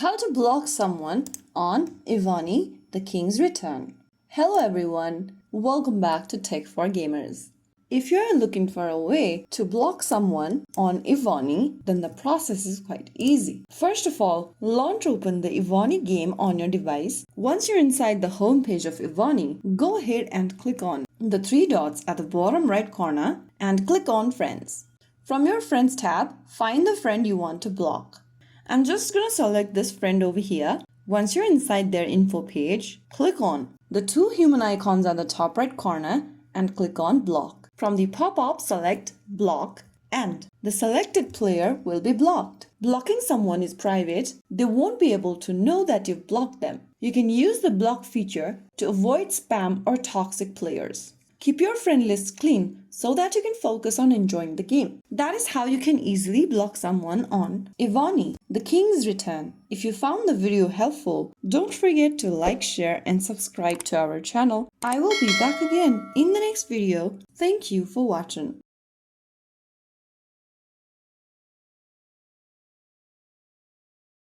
How to block someone on Evony, the King's Return. Hello everyone, welcome back to Tech for Gamers. If you are looking for a way to block someone on Evony, then the process is quite easy. First of all, launch open the Evony game on your device. Once you're inside the home page of Evony, go ahead and click on the three dots at the bottom right corner and click on Friends. From your Friends tab, find the friend you want to block. I'm just going to select this friend over here. Once you're inside their info page, click on the two human icons at the top right corner and click on Block. From the pop-up, select Block and the selected player will be blocked. Blocking someone is private. They won't be able to know that you've blocked them. You can use the block feature to avoid spam or toxic players. Keep your friend list clean so that you can focus on enjoying the game. That is how you can easily block someone on Evony, the King's Return. If you found the video helpful, don't forget to like, share and subscribe to our channel. I will be back again in the next video. Thank you for watching.